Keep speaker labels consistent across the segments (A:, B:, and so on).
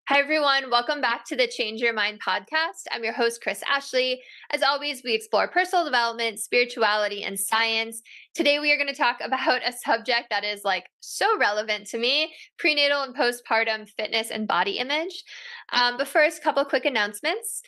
A: Hi, everyone. Welcome back to the Change Your Mind podcast. I'm your host, Chris Ashley. As always, we explore personal development, spirituality, and science. Today, we are going to talk about a subject that is so relevant to me: prenatal and postpartum fitness and body image. But first, a couple quick announcements.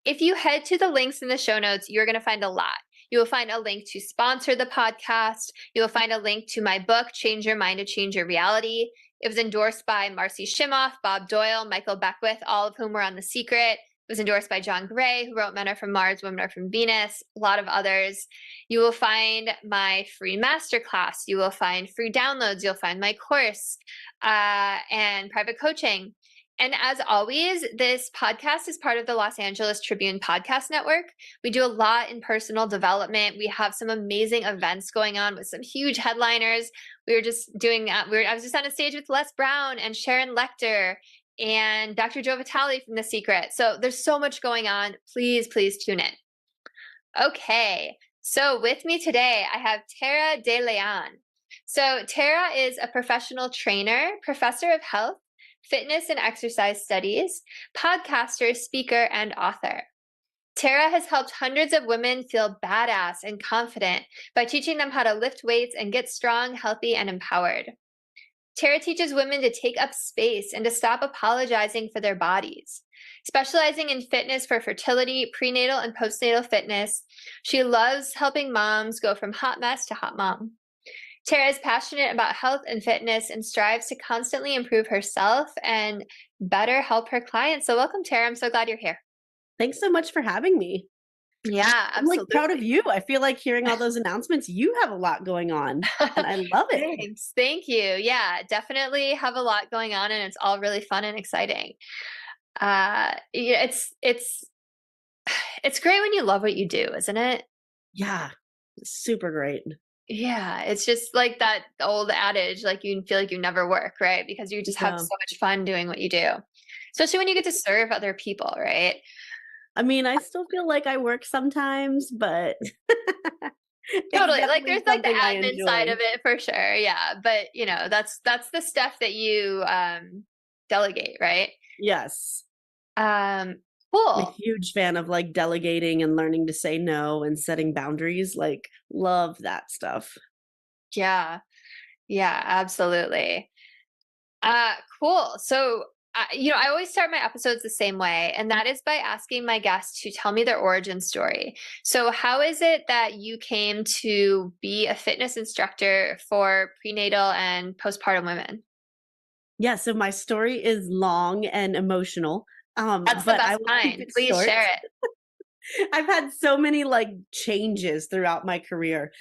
A: If you head to the links in the show notes, you're going to find a lot. You will find a link to sponsor the podcast. You will find a link to my book, Change Your Mind to Change Your Reality. It was endorsed by Marcy Shimoff, Bob Doyle, Michael Beckwith, all of whom were on The Secret. It was endorsed by John Gray, who wrote Men Are From Mars, Women Are From Venus, a lot of others. You will find my free masterclass. You will find free downloads. You'll find my course and private coaching. And as always, this podcast is part of the Los Angeles Tribune Podcast Network. We do a lot in personal development. We have some amazing events going on with some huge headliners. We were just doing, I was just on a stage with Les Brown and Sharon Lecter and Dr. Joe Vitale from The Secret. So there's so much going on. Please, please tune in. Okay, so with me today, I have Tara De Leon. So Tara is a professional trainer, professor of health, fitness and exercise studies, podcaster, speaker, and author. Tara has helped hundreds of women feel badass and confident by teaching them how to lift weights and get strong, healthy, and empowered. Tara teaches women to take up space and to stop apologizing for their bodies. Specializing in fitness for fertility, prenatal, and postnatal fitness, she loves helping moms go from hot mess to hot mom. Tara is passionate about health and fitness and strives to constantly improve herself and better help her clients. So welcome, Tara. I'm so glad you're here.
B: Thanks so much for having me.
A: Yeah,
B: I'm
A: absolutely.
B: proud of you. I feel like hearing all those announcements, you have a lot going on and I love it.
A: Thanks. Thank you. Yeah, definitely have a lot going on and it's all really fun and exciting. Yeah, it's great when you love what you do, isn't it?
B: Yeah, super great.
A: Yeah, it's just like that old adage, you feel like you never work, right? Because you just have
B: Yeah.
A: so much fun doing what you do. Especially when you get to serve other people, right?
B: I mean, I still feel like I work sometimes, but it's
A: Totally.
B: definitely
A: There's the
B: something I
A: admin side
B: enjoy.
A: of it for sure. Yeah. But that's the stuff that you delegate, right?
B: Yes.
A: Um,
B: I'm a
A: cool.
B: huge fan of like delegating and learning to say no and setting boundaries. Like, love that stuff.
A: Yeah. Yeah, absolutely. Cool. So, I always start my episodes the same way, and that is by asking my guests to tell me their origin story. So, how is it that you came to be a fitness instructor for prenatal and postpartum women?
B: Yeah, so my story is long and emotional,
A: That's the
B: but I
A: best
B: will keep
A: kind.
B: it
A: Please
B: short.
A: share it.
B: I've had so many like changes throughout my career.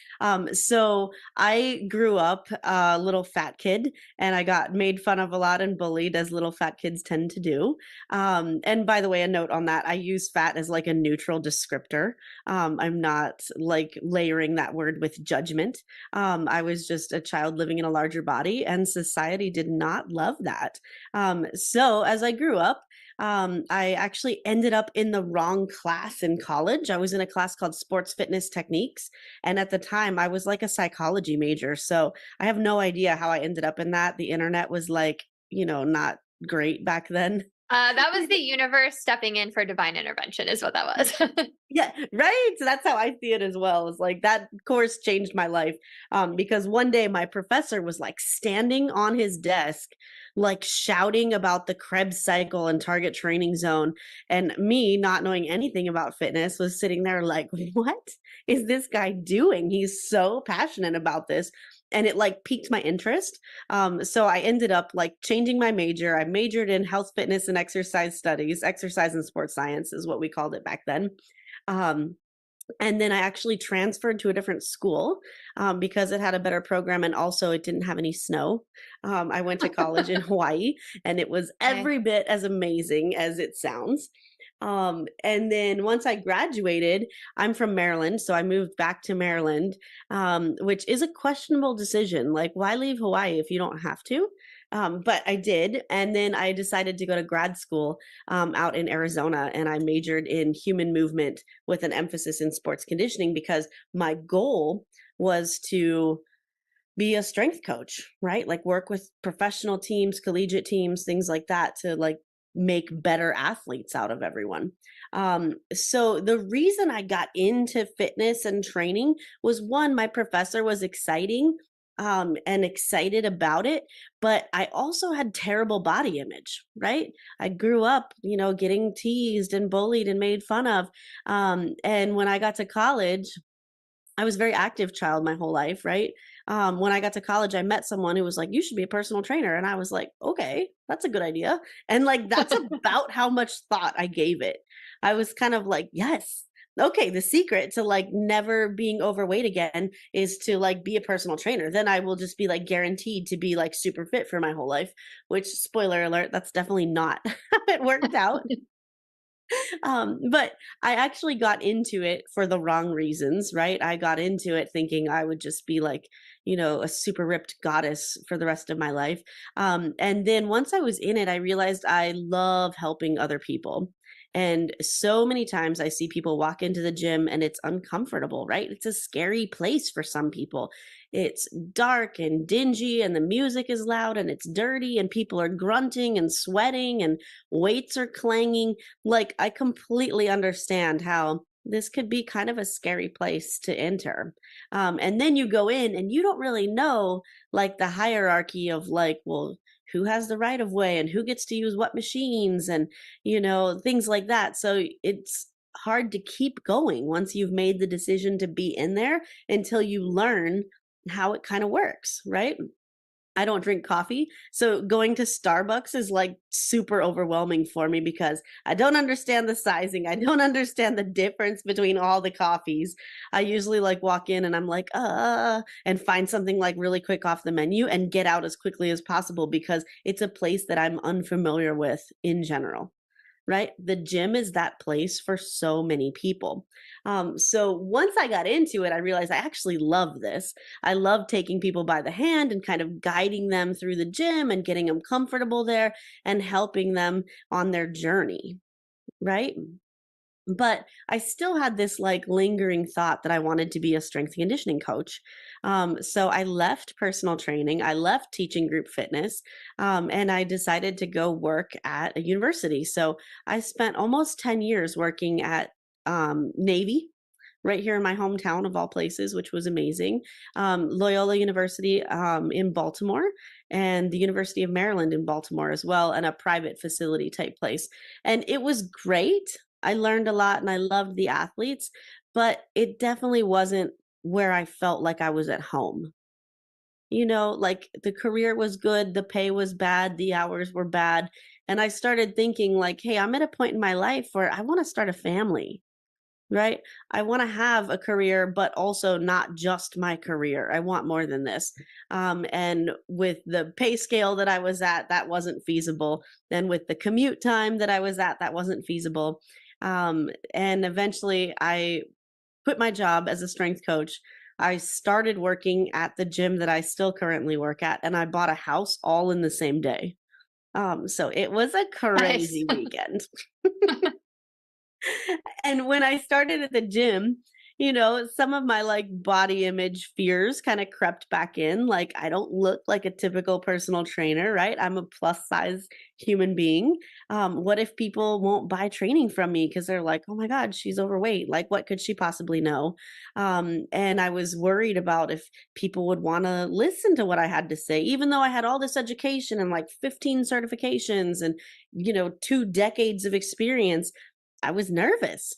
B: So I grew up a little fat kid and I got made fun of a lot and bullied as little fat kids tend to do. And by the way, a note on that, I use fat as like a neutral descriptor. I'm not like layering that word with judgment. I was just a child living in a larger body and society did not love that. So as I grew up, I actually ended up in the wrong class in college. I was in a class called Sports Fitness Techniques. And at the time, I was like a psychology major. So I have no idea how I ended up in that. The internet was like, not great back then.
A: That was the universe stepping in for divine intervention, is what that was.
B: Yeah, right. So that's how I see it as well. It's like that course changed my life because one day my professor was like standing on his desk, like shouting about the Krebs cycle and target training zone. And me, not knowing anything about fitness, was sitting there like, what is this guy doing? He's so passionate about this. And it like piqued my interest. So I ended up like changing my major. I majored in health, fitness, and exercise studies. Exercise and sports science is what we called it back then. Um, and then I actually transferred to a different school because it had a better program and also it didn't have any snow. I went to college in Hawaii and it was
A: Okay.
B: every bit as amazing as it sounds. And then once I graduated, I'm from Maryland, so I moved back to Maryland, which is a questionable decision. Like, why leave Hawaii if you don't have to? But I did, and then I decided to go to grad school out in Arizona, and I majored in human movement with an emphasis in sports conditioning because my goal was to be a strength coach, right? Like work with professional teams, collegiate teams, things like that to like make better athletes out of everyone. So the reason I got into fitness and training was, one, my professor was exciting and excited about it, but I also had terrible body image, right? I grew up, getting teased and bullied and made fun of. And when I got to college, I was a very active child my whole life, right? When I got to college, I met someone who was like, "You should be a personal trainer," and I was like, "Okay, that's a good idea." And like, that's about how much thought I gave it. I was kind of like, "Yes, okay." The secret to like never being overweight again is to like be a personal trainer. Then I will just be like guaranteed to be like super fit for my whole life. Which, spoiler alert, that's definitely not how it worked out. But I actually got into it for the wrong reasons, right? I got into it thinking I would just be like, a super ripped goddess for the rest of my life. And then once I was in it, I realized I love helping other people. And so many times I see people walk into the gym and it's uncomfortable, right? It's a scary place for some people. It's dark and dingy, and the music is loud and it's dirty, and people are grunting and sweating, and weights are clanging. Like, I completely understand how this could be kind of a scary place to enter. And then you go in and you don't really know like the hierarchy of like, well, who has the right of way and who gets to use what machines and, things like that. So it's hard to keep going once you've made the decision to be in there until you learn how it kind of works, right? I don't drink coffee. So going to Starbucks is like super overwhelming for me because I don't understand the sizing. I don't understand the difference between all the coffees. I usually like walk in and I'm like, and find something like really quick off the menu and get out as quickly as possible because it's a place that I'm unfamiliar with in general. Right? The gym is that place for so many people. So once I got into it, I realized I actually love this. I love taking people by the hand and kind of guiding them through the gym and getting them comfortable there and helping them on their journey. Right? But I still had this like lingering thought that I wanted to be a strength and conditioning coach. So I left personal training, I left teaching group fitness, and I decided to go work at a university. So I spent almost 10 years working at Navy. Right here in my hometown of all places, which was amazing. Loyola University in Baltimore, and the University of Maryland in Baltimore as well, and a private facility type place. And it was great. I learned a lot and I loved the athletes, but it definitely wasn't where I felt like I was at home. Like the career was good, the pay was bad, the hours were bad. And I started thinking, like, hey, I'm at a point in my life where I want to start a family, right? I want to have a career, but also not just my career. I want more than this. And with the pay scale that I was at, that wasn't feasible. Then with the commute time that I was at, that wasn't feasible. And eventually I quit my job as a strength coach. I started working at the gym that I still currently work at, and I bought a house all in the same day. So it was a
A: Nice.
B: crazy weekend. And when I started at the gym, some of my like body image fears kind of crept back in. Like, I don't look like a typical personal trainer, right? I'm a plus size human being. What if people won't buy training from me because they're like, oh my God, she's overweight? Like, what could she possibly know? And I was worried about if people would want to listen to what I had to say, even though I had all this education and like 15 certifications and, 2 decades of experience. I was nervous.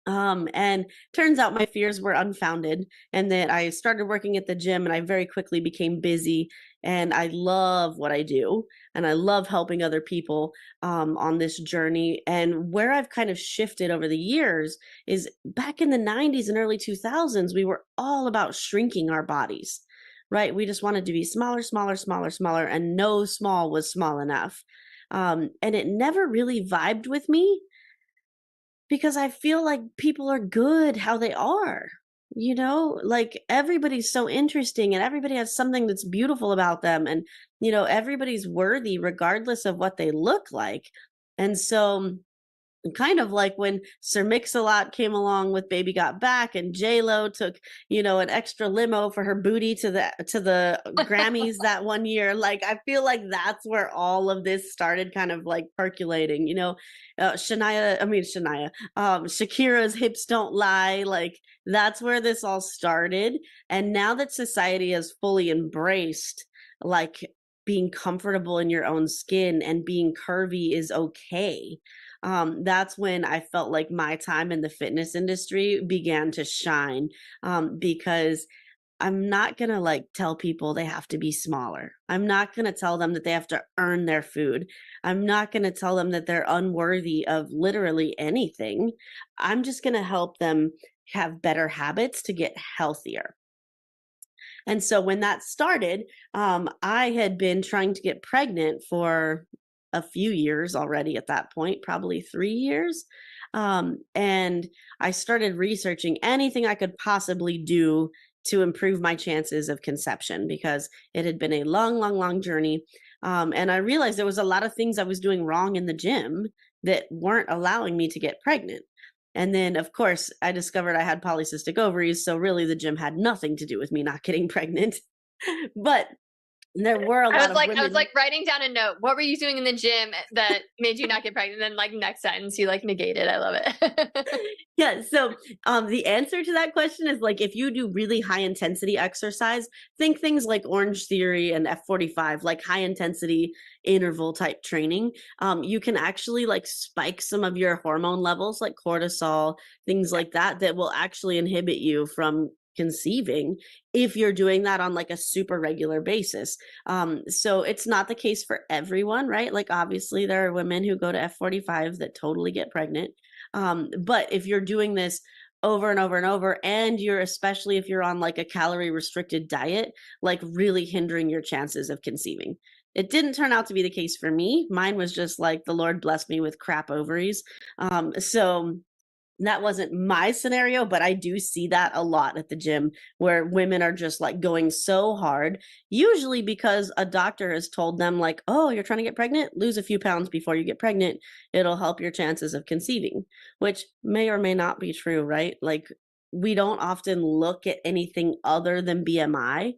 B: And turns out my fears were unfounded, and that I started working at the gym and I very quickly became busy. And I love what I do, and I love helping other people on this journey. And where I've kind of shifted over the years is back in the 90s and early 2000s, we were all about shrinking our bodies, right? We just wanted to be smaller, smaller, smaller, smaller, and no small was small enough. And it never really vibed with me because I feel like people are good how they are. Like everybody's so interesting and everybody has something that's beautiful about them. And, everybody's worthy regardless of what they look like. And so kind of like when Sir Mix-a-Lot came along with Baby Got Back, and J-Lo took, an extra limo for her booty to the Grammys that one year. Like, I feel like that's where all of this started kind of like percolating, Shakira's Hips Don't Lie, like that's where this all started. And now that society has fully embraced like being comfortable in your own skin and being curvy is okay, that's when I felt like my time in the fitness industry began to shine, because I'm not going to like tell people they have to be smaller. I'm not going to tell them that they have to earn their food. I'm not going to tell them that they're unworthy of literally anything. I'm just going to help them have better habits to get healthier. And so when that started, I had been trying to get pregnant for a few years already at that point, probably 3 years. And I started researching anything I could possibly do to improve my chances of conception because it had been a long, long, long journey. And I realized there was a lot of things I was doing wrong in the gym that weren't allowing me to get pregnant. And then, of course, I discovered I had polycystic ovaries. So, really, the gym had nothing to do with me not getting pregnant. But there were a lot of
A: I was
B: women.
A: like writing down a note. What were you doing in the gym that made you not get pregnant? And then like next sentence, you like negate it. I love it.
B: Yeah. So, the answer to that question is like if you do really high intensity exercise, think things like Orange Theory and F45, like high intensity interval type training. You can actually like spike some of your hormone levels, like cortisol, things like that, that will actually inhibit you from conceiving if you're doing that on like a super regular basis. So it's not the case for everyone, right? Like obviously there are women who go to F45 that totally get pregnant. But if you're doing this over and over and over, and you're especially if you're on like a calorie restricted diet, like really hindering your chances of conceiving. It didn't turn out to be the case for me. Mine was just like the Lord blessed me with crap ovaries. So that wasn't my scenario, but I do see that a lot at the gym where women are just like going so hard, usually because a doctor has told them, like, oh, you're trying to get pregnant? Lose a few pounds before you get pregnant. It'll help your chances of conceiving, which may or may not be true, right? Like, we don't often look at anything other than BMI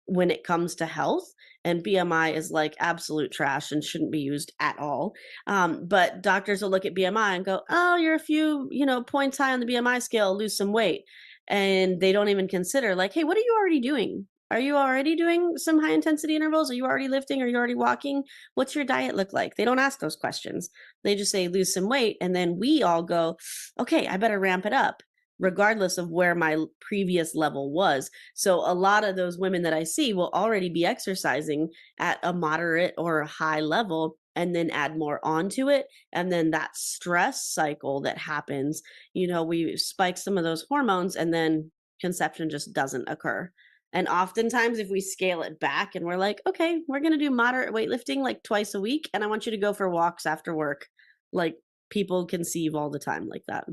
B: when it comes to health, and BMI is like absolute trash and shouldn't be used at all. But doctors will look at BMI and go, oh, you're a few points high on the BMI scale, lose some weight. And they don't even consider like, hey, what are you already doing? Are you already doing some high intensity intervals? Are you already lifting? Are you already walking? What's your diet look like? They don't ask those questions. They just say lose some weight, and then we all go, okay, I better ramp it up regardless of where my previous level was. So a lot of those women that I see will already be exercising at a moderate or a high level and then add more onto it. And then that stress cycle that happens, we spike some of those hormones and then conception just doesn't occur. And oftentimes, if we scale it back and we're like, okay, we're going to do moderate weightlifting like twice a week, and I want you to go for walks after work, like people conceive all the time like that.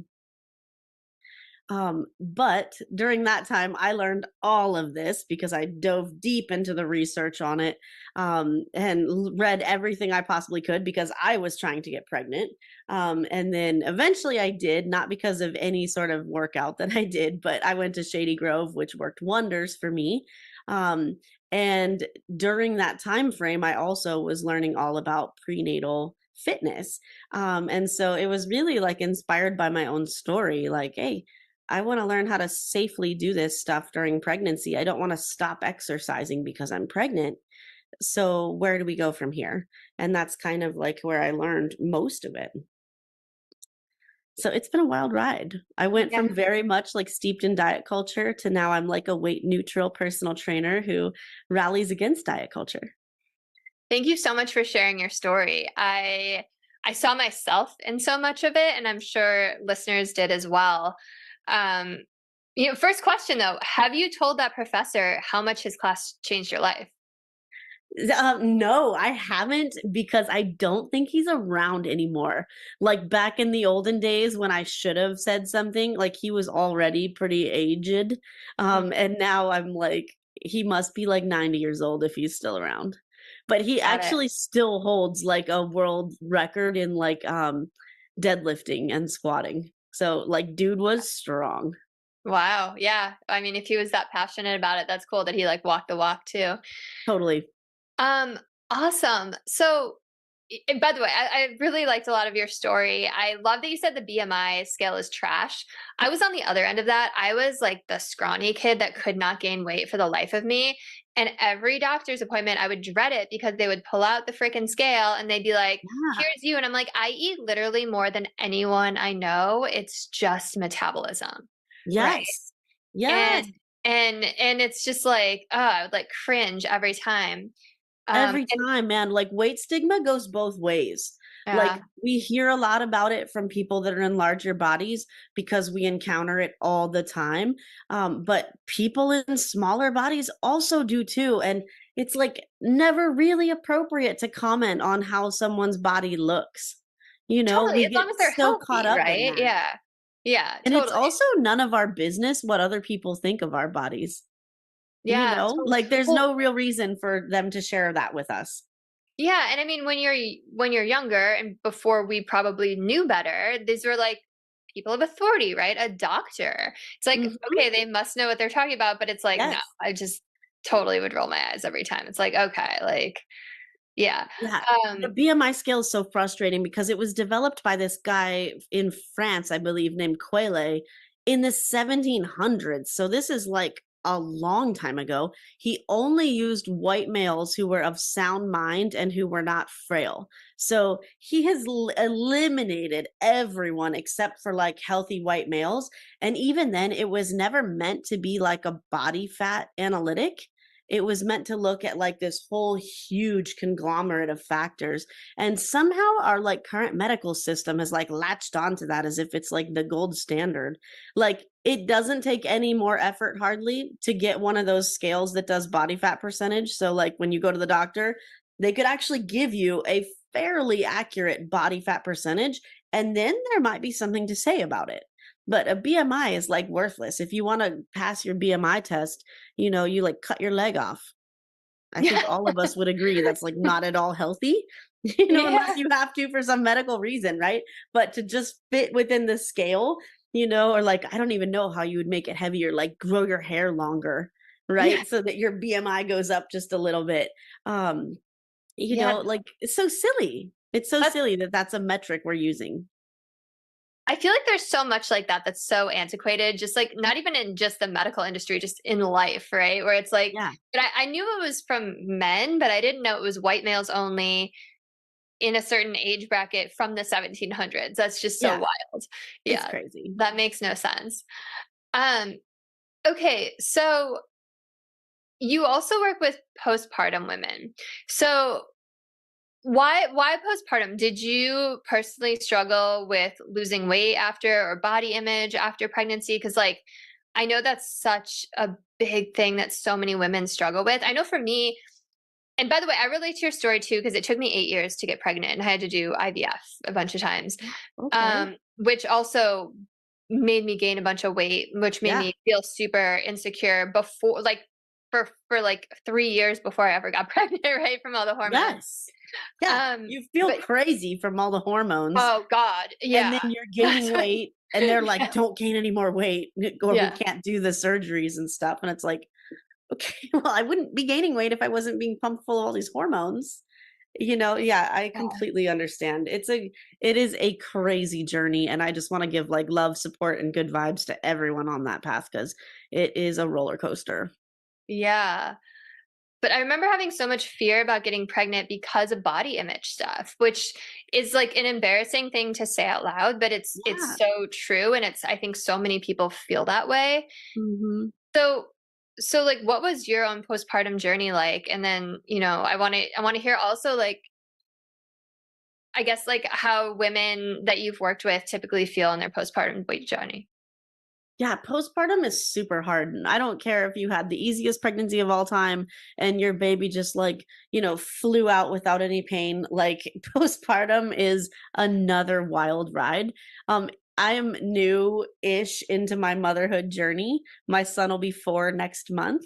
B: But during that time, I learned all of this because I dove deep into the research on it, and read everything I possibly could because I was trying to get pregnant. And then eventually I did, not because of any sort of workout that I did, but I went to Shady Grove, which worked wonders for me. And during that time frame, I also was learning all about prenatal fitness. And so it was really like inspired by my own story, like, hey, I want to learn how to safely do this stuff during pregnancy. I don't want to stop exercising because I'm pregnant. So, where do we go from here? And that's kind of like where I learned most of it. So, it's been a wild ride. I went
A: Yeah.
B: from very much like steeped in diet culture to now I'm like a weight neutral personal trainer who rallies against diet culture.
A: Thank you so much for sharing your story. I saw myself in so much of it, and I'm sure listeners did as well. Um, first question though, have you told that professor how much his class changed your life?
B: No, I haven't because I don't think he's around anymore. Like back in the olden days when I should have said something, like he was already pretty aged.
A: Mhm.
B: And now I'm like, he must be like 90 years old if he's still around. But he
A: Got it.
B: actually still holds like a world record in like deadlifting and squatting. So like dude was strong.
A: Wow. Yeah. I mean, if he was that passionate about it, that's cool that he like walked the walk too.
B: Totally.
A: Um, awesome. So, and by the way, I really liked a lot of your story. I love that you said the BMI scale is trash. I was on the other end of that. I was like the scrawny kid that could not gain weight for the life of me. And every doctor's appointment, I would dread it because they would pull out the freaking scale and they'd be like,
B: Yeah.
A: here's you. And I'm like, I eat literally more than anyone I know. It's just metabolism. Right.
B: Yes. Yes.
A: And and it's just like, oh, I would like cringe every time.
B: Every
A: And
B: time, man, like weight stigma goes both ways.
A: yeah,
B: Like we hear a lot about it from people that are in larger bodies because we encounter it all the time. But people in smaller bodies also do too. And it's like never really appropriate to comment on how someone's body looks.
A: totally.
B: We
A: As long
B: get
A: as they're
B: so caught
A: healthy,
B: up in
A: right?
B: that.
A: Yeah. Yeah,
B: And it's
A: totally.
B: also none of our business what other people think of our bodies.
A: Yeah, totally.
B: Like there's
A: Well,
B: no real reason for them to share that with us.
A: yeah, and I mean when you're younger and before we probably knew better, these were like people of authority, right? A doctor. It's like,
B: Mhm.
A: okay, they must know what they're talking about, but it's like, no,
B: Yes.
A: I just totally would roll my eyes every time. It's like, okay, like, yeah.
B: Yeah. The
A: Um,
B: BMI scale is so frustrating because it was developed by this guy in France, I believe, named Queyle in the 1700s. So this is like a long time ago. He only used white males who were of sound mind and who were not frail. So he has eliminated everyone except for like healthy white males. And even then, it was never meant to be like a body fat analytic. It was meant to look at like this whole huge conglomerate of factors. And somehow our like current medical system has like latched onto that as if it's like the gold standard. Like it doesn't take any more effort hardly to get one of those scales that does body fat percentage. So like when you go to the doctor, they could actually give you a fairly accurate body fat percentage and then there might be something to say about it. But a BMI is like worthless. If you want to pass your BMI test, you like cut your leg off. I think
A: yeah.
B: all of us would agree that's like not at all healthy, unless
A: Yeah.
B: you have to for some medical reason, right? But to just fit within the scale, or like, I don't even know how you would make it heavier, like grow your hair longer,
A: Yeah.
B: right? So that your BMI goes up just a little bit.
A: Yeah.
B: Like it's so silly. It's so
A: That's
B: silly that that's a metric we're using.
A: I feel like there's so much like that that's so antiquated, just like not even in just the medical industry, just in life, right? Where it's like,
B: Yeah.
A: but I knew it was from men, but I didn't know it was white males only in a certain age bracket from the 1700s. That's just so
B: Yeah.
A: wild.
B: It's
A: Yeah,
B: crazy.
A: that makes no sense. Um, okay, so you also work with postpartum women. So why postpartum? Did you personally struggle with losing weight after or body image after pregnancy? Because like I know that's such a big thing that so many women struggle with. I know for me, and by the way, I relate to your story too, because it took me 8 years to get pregnant and I had to do IVF a bunch of times.
B: Okay.
A: Which also made me gain a bunch of weight, which made
B: Yeah.
A: me feel super insecure before like for like 3 years before I ever got pregnant, right? From all the hormones.
B: Yes. Yeah. You feel
A: But
B: crazy from all the hormones,
A: oh God,
B: and
A: yeah.
B: then you're
A: That's
B: gaining
A: what
B: weight, and they're like,
A: yeah,
B: "Don't gain any more weight, or we
A: yeah.
B: can't do the surgeries and stuff." And it's like, okay, well, I wouldn't be gaining weight if I wasn't being pumped full of all these hormones. Yeah, I
A: Yeah.
B: completely understand. It is a crazy journey, and I just want to give like love, support, and good vibes to everyone on that path because it is a roller coaster.
A: Yeah. But I remember having so much fear about getting pregnant because of body image stuff, which is like an embarrassing thing to say out loud, but it's
B: Yeah.
A: so true and it's I think so many people feel that way.
B: Hmm.
A: So so like what was your own postpartum journey like? And then, I want to hear also like I guess like how women that you've worked with typically feel in their postpartum weight journey.
B: Yeah, postpartum is super hard. And I don't care if you had the easiest pregnancy of all time and your baby just like, flew out without any pain. Like postpartum is another wild ride. I am new-ish into my motherhood journey. My son will be 4 next month.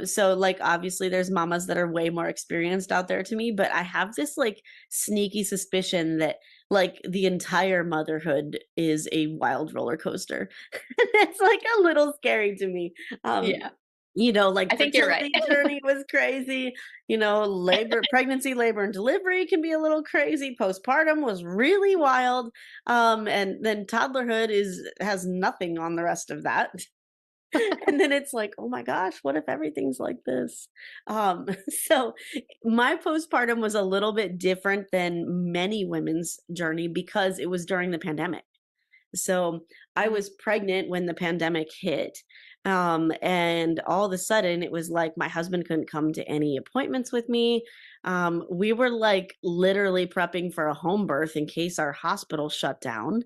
B: So like obviously there's mamas that are way more experienced out there to me, but I have this like sneaky suspicion that like the entire motherhood is a wild roller coaster. It's like a little scary to me. Um,
A: Yeah.
B: like
A: I think you're right.
B: fertility journey was crazy. Labor and delivery can be a little crazy. Postpartum was really wild. And then toddlerhood has nothing on the rest of that. And then it's like, oh my gosh, what if everything's like this? So my postpartum was a little bit different than many women's journey because it was during the pandemic. So I
A: Mm.
B: was pregnant when the pandemic hit. And all of a sudden, it was like my husband couldn't come to any appointments with me. We were like literally prepping for a home birth in case our hospital shut down.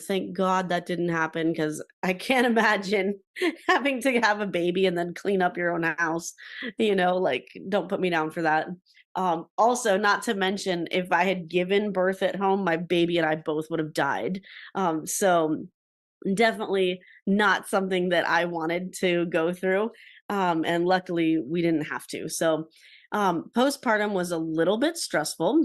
B: Thank God that didn't happen because I can't imagine having to have a baby and then clean up your own house. Like, don't put me down for that. Also, not to mention, if I had given birth at home, my baby and I both would have died. So definitely not something that I wanted to go through. And luckily we didn't have to. So postpartum was a little bit stressful,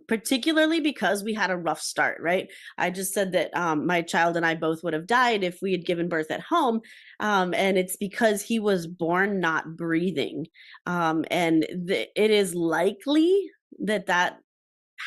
B: particularly because we had a rough start, right? I just said that my child and I both would have died if we had given birth at home. And it's because he was born not breathing. It is likely that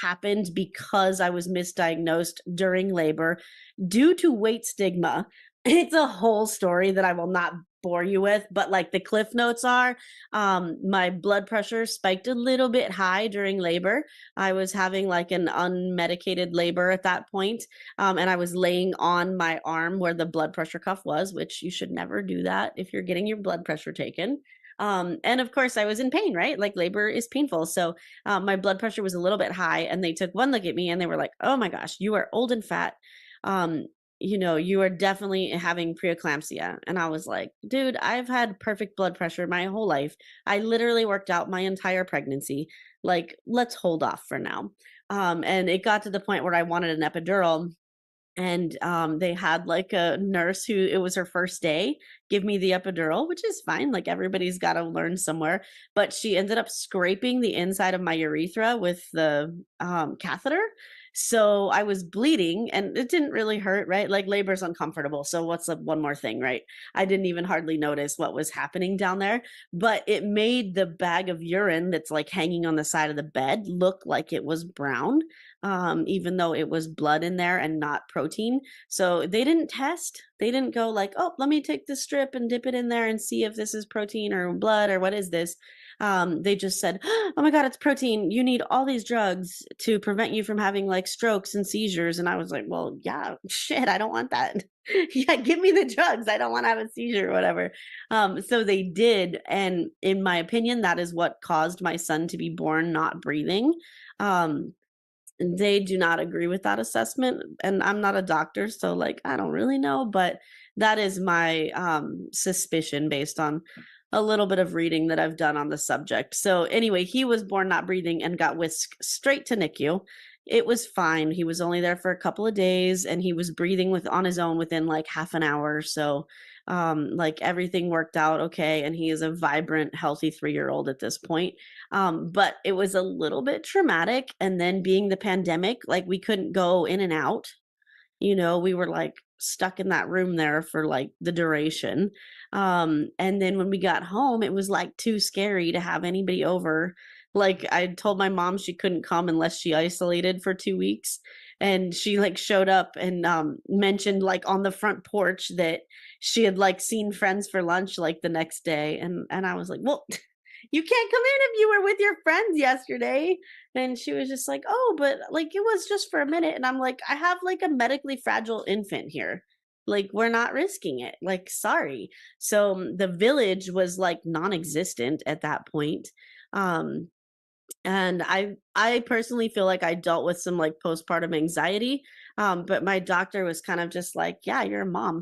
B: happened because I was misdiagnosed during labor due to weight stigma. It's a whole story that I will not bore you with, but like the cliff notes are, my blood pressure spiked a little bit high during labor. I was having like an unmedicated labor at that point, and I was laying on my arm where the blood pressure cuff was, which you should never do that if you're getting your blood pressure taken. And of course, I was in pain, right? Like labor is painful. So my blood pressure was a little bit high, and they took one look at me and they were like, "Oh my gosh, you are old and fat. Um, you are definitely having preeclampsia." And I was like, "Dude, I've had perfect blood pressure my whole life. I literally worked out my entire pregnancy. Like, let's hold off for now." And it got to the point where I wanted an epidural, and they had like a nurse who it was her first day give me the epidural, which is fine, like everybody's got to learn somewhere, but she ended up scraping the inside of my urethra with the catheter. So I was bleeding and it didn't really hurt, right? Like labor's uncomfortable, so what's the one more thing, right? I didn't even hardly notice what was happening down there, but it made the bag of urine that's like hanging on the side of the bed look like it was brown, even though it was blood in there and not protein. So they didn't test. They didn't go like, oh, let me take this strip and dip it in there and see if this is protein or blood or what is this. They just said, oh my God, it's protein. You need all these drugs to prevent you from having like strokes and seizures. And I was like, well, yeah, shit, I don't want that. Yeah, give me the drugs. I don't want to have a seizure or whatever. So they did. And in my opinion, that is what caused my son to be born not breathing. Um, they do not agree with that assessment, and I'm not a doctor, so, like, I don't really know, but that is my, suspicion based on a little bit of reading that I've done on the subject. So, anyway, he was born not breathing and got whisked straight to NICU. It was fine. He was only there for a couple of days, and he was breathing on his own within, like, half an hour, so, like, everything worked out okay, and he is a vibrant, healthy 3-year-old at this point. But it was a little bit traumatic. And then being the pandemic, like we couldn't go in and out. We were like stuck in that room there for like the duration. And then when we got home, it was like too scary to have anybody over. Like I told my mom she couldn't come unless she isolated for 2 weeks. And she like showed up and mentioned like on the front porch that she had like seen friends for lunch like the next day. And I was like, well, you can't come in if you were with your friends yesterday. And she was just like, oh, but like it was just for a minute. And I'm like, I have like a medically fragile infant here. Like, we're not risking it. Like, sorry. So the village was like non existent at that point. Um, and I personally feel like I dealt with some like postpartum anxiety. But my doctor was kind of just like, yeah, you're a mom.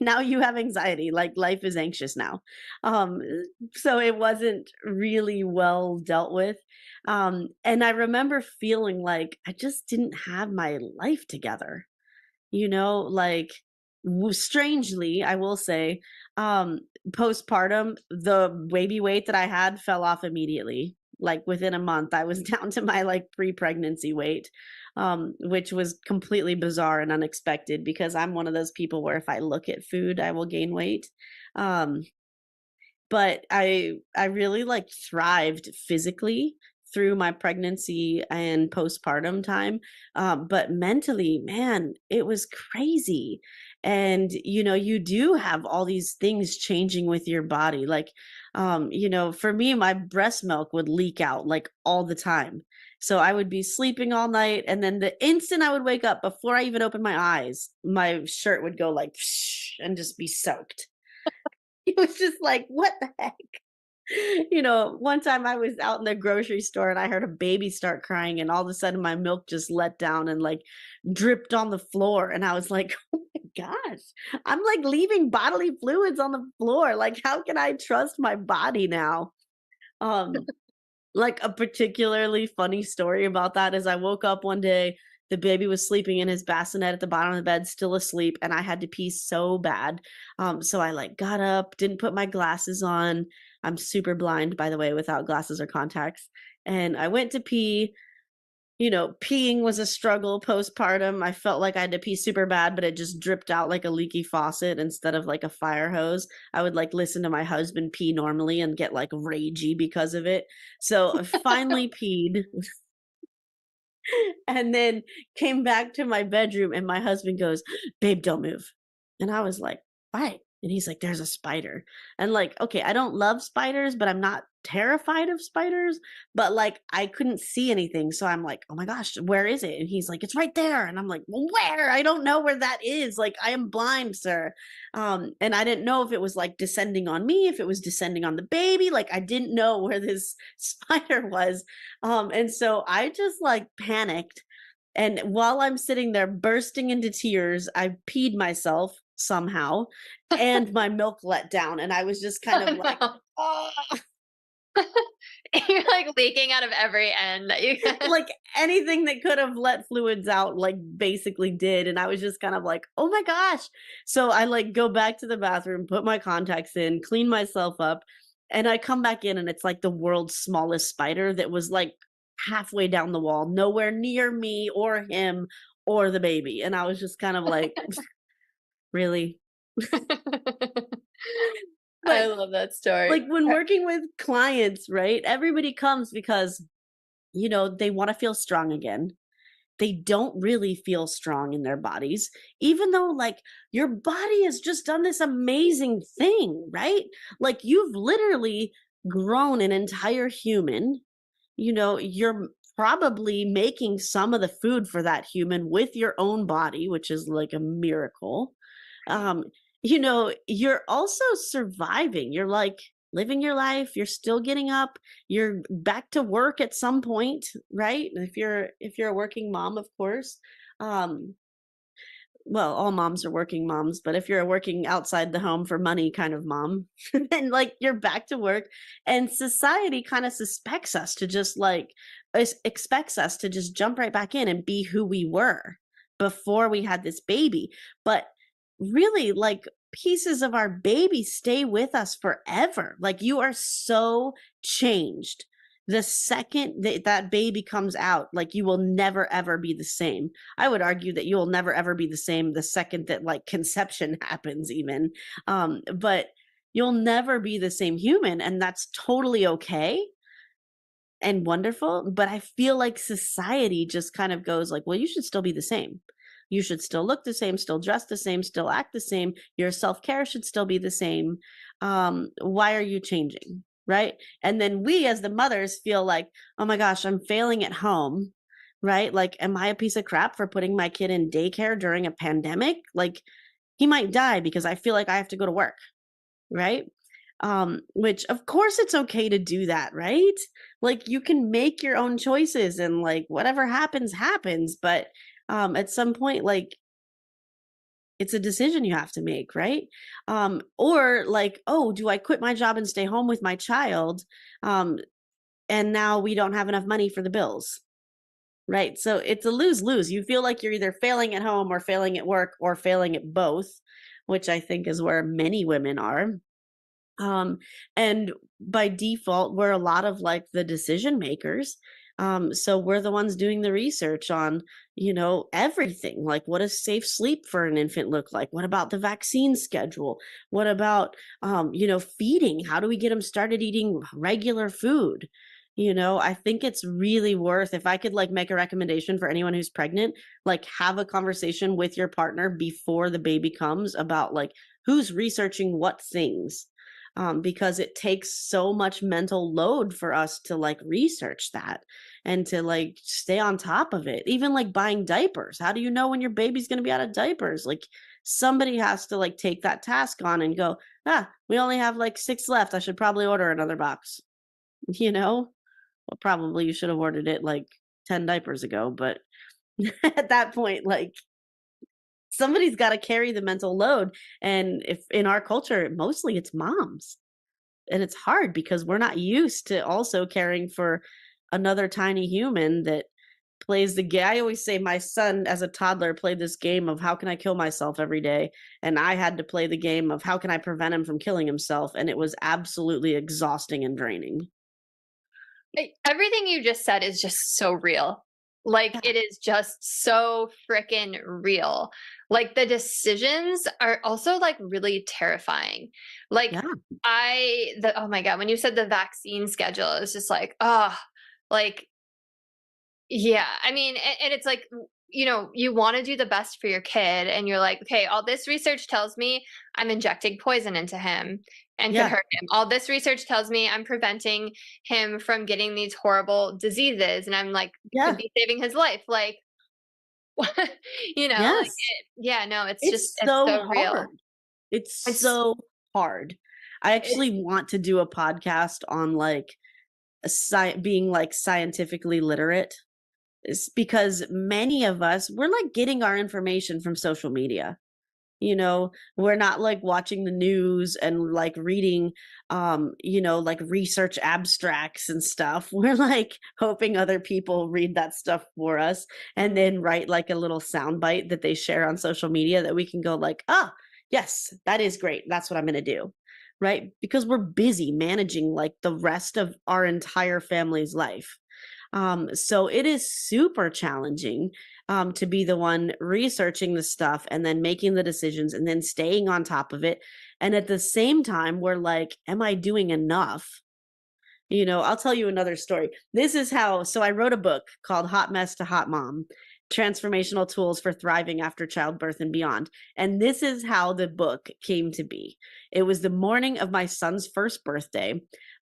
B: Now you have anxiety, like life is anxious now. um so it wasn't really well dealt with. And I remember feeling like I just didn't have my life together, like strangely, I will say, um postpartum, the baby weight that I had fell off immediately. Like within a month, I was down to my like pre-pregnancy weight, which was completely bizarre and unexpected because I'm one of those people where if I look at food, I will gain weight. Um, but I really like thrived physically through my pregnancy and postpartum time, but mentally, man, it was crazy. And you do have all these things changing with your body, like for me, my breast milk would leak out like all the time. So I would be sleeping all night, and then the instant I would wake up, before I even opened my eyes, my shirt would go like and just be soaked. It was just like, what the heck? One time I was out in the grocery store and I heard a baby start crying, and all of a sudden my milk just let down and like dripped on the floor. And I was like, oh my gosh, I'm like leaving bodily fluids on the floor. Like, how can I trust my body now? Um, like a particularly funny story about that is I woke up one day, the baby was sleeping in his bassinet at the bottom of the bed, still asleep, and I had to pee so bad. So I like got up, didn't put my glasses on. I'm super blind, by the way, without glasses or contacts. And I went to pee. Peeing was a struggle postpartum. I felt like I had to pee super bad, but it just dripped out like a leaky faucet instead of like a fire hose. I would like listen to my husband pee normally and get like ragey because of it. So I finally peed and then came back to my bedroom, and my husband goes, "Babe, don't move." And I was like, "Why?" And he's like, "There's a spider." And like, okay, I don't love spiders, but I'm not terrified of spiders. But like, I couldn't see anything. So I'm like, "Oh my gosh, where is it?" And he's like, "It's right there." And I'm like, "Well, where? I don't know where that is. Like, I am blind, sir." And I didn't know if it was like descending on me, if it was descending on the baby. Like, I didn't know where this spider was. And so I just like panicked. And while I'm sitting there bursting into tears, I peed myself somehow, and my milk let down. And I was just kind of
A: Oh
B: like,
A: no.
B: oh,
A: You're like leaking out of every end that you can.
B: like anything that could have let fluids out, like basically did. And I was just kind of like, oh my gosh. So I like go back to the bathroom, put my contacts in, clean myself up, and I come back in, and it's like the world's smallest spider that was like halfway down the wall, nowhere near me or him or the baby. And I was just kind of like, really?
A: I
B: But
A: love that story.
B: like when working with clients, right? Everybody comes because, they want to feel strong again. They don't really feel strong in their bodies, even though like your body has just done this amazing thing, right? Like you've literally grown an entire human. You're probably making some of the food for that human with your own body, which is like a miracle. um you're also surviving. You're like living your life, you're still getting up, you're back to work at some point, right? If you're a working mom, of course. um well, all moms are working moms, but if you're a working outside the home for money kind of mom, then like you're back to work, and society kind of suspects us to just like expects us to just jump right back in and be who we were before we had this baby. But really, like pieces of our baby stay with us forever. Like you are so changed the second that that baby comes out. Like you will never ever be the same. I would argue that you'll never ever be the same the second that like conception happens even. But you'll never be the same human, and that's totally okay and wonderful. But I feel like society just kind of goes like, well, you should still be the same. You should still look the same, still dress the same, still act the same. Your self-care should still be the same. Why are you changing? Right. And then we as the mothers feel like, oh my gosh, I'm failing at home. Right. Like, am I a piece of crap for putting my kid in daycare during a pandemic? Like, he might die because I feel like I have to go to work. Right. Which of course it's okay to do that, right? Like you can make your own choices, and like whatever happens happens. But at some point, like it's a decision you have to make, right? Or like, oh, do I quit my job and stay home with my child, um and now we don't have enough money for the bills, right? So it's a lose lose. You feel like you're either failing at home or failing at work or failing at both, which I think is where many women are. um and by default, we're a lot of like the decision makers. So we're the ones doing the research on, everything. Like, what does safe sleep for an infant look like? What about the vaccine schedule? What about, feeding? How do we get them started eating regular food? I think it's really worth, if I could like make a recommendation for anyone who's pregnant, like have a conversation with your partner before the baby comes about like who's researching what things, because it takes so much mental load for us to like research that and to like stay on top of it. Even like buying diapers. How do you know when your baby's going to be out of diapers? Like somebody has to like take that task on and go, we only have like 6 left. I should probably order another box. You know? Well, probably you should have ordered it like 10 diapers ago, but at that point, like somebody's got to carry the mental load. And if in our culture, mostly it's moms. And it's hard because we're not used to also caring for another tiny human that plays the game. I always say my son as a toddler played this game of how can I kill myself every day? And I had to play the game of how can I prevent him from killing himself? And it was absolutely exhausting and draining.
A: Everything you just said is just so real. Like,
B: Yeah.
A: it is just so freaking real. Like, the decisions are also like really terrifying. Like,
B: Yeah.
A: oh my God, when you said the vaccine schedule, it was just like, oh, like, yeah. I mean, and it's like, you want to do the best for your kid, and you're like, okay, all this research tells me I'm injecting poison into him and could
B: Yeah.
A: hurt him. All this research tells me I'm preventing him from getting these horrible diseases, and I'm like, could
B: Yeah.
A: be saving his life. Like, like
B: Yes.
A: yeah, no,
B: It's
A: it's
B: so
A: so real.
B: hard. It's
A: It's,
B: so hard. I
A: it's,
B: actually want to do a podcast on like being like scientifically literate. It's because many of us, we're like getting our information from social media. We're not like watching the news and like reading like research abstracts and stuff. We're like hoping other people read that stuff for us and then write like a little sound bite that they share on social media that we can go like, yes, that is great, that's what I'm going to do. Right, because we're busy managing like the rest of our entire family's life. So it is super challenging, to be the one researching the stuff and then making the decisions and then staying on top of it. And at the same time, we're like, am I doing enough? I'll tell you another story. This is how, so I wrote a book called Hot Mess to Hot Mom: Transformational Tools for Thriving After Childbirth and Beyond. And this is how the book came to be. It was the morning of my son's first birthday.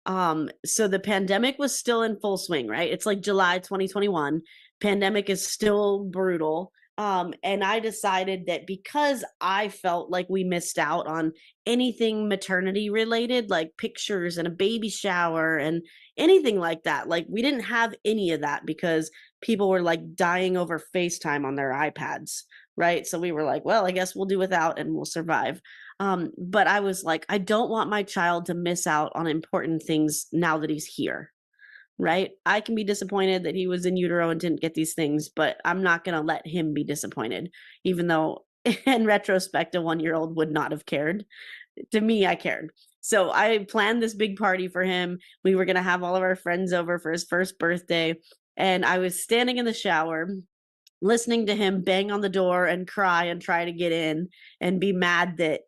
B: So the pandemic was still in full swing, right? It's like July 2021. Pandemic is still brutal. And I decided that because I felt like we missed out on anything maternity related, like pictures and a baby shower and anything like that, like we didn't have any of that because people were like dying over FaceTime on their iPads, right? So we were like, well, I guess we'll do without and we'll survive. But I was like, I don't want my child to miss out on important things now that he's here, right? I can be disappointed that he was in utero and didn't get these things, but I'm not going to let him be disappointed, even though in retrospect, a 1-year-old would not have cared. To me, I cared. So I planned this big party for him. We were going to have all of our friends over for his first birthday. And I was standing in the shower listening to him bang on the door and cry and try to get in and be mad that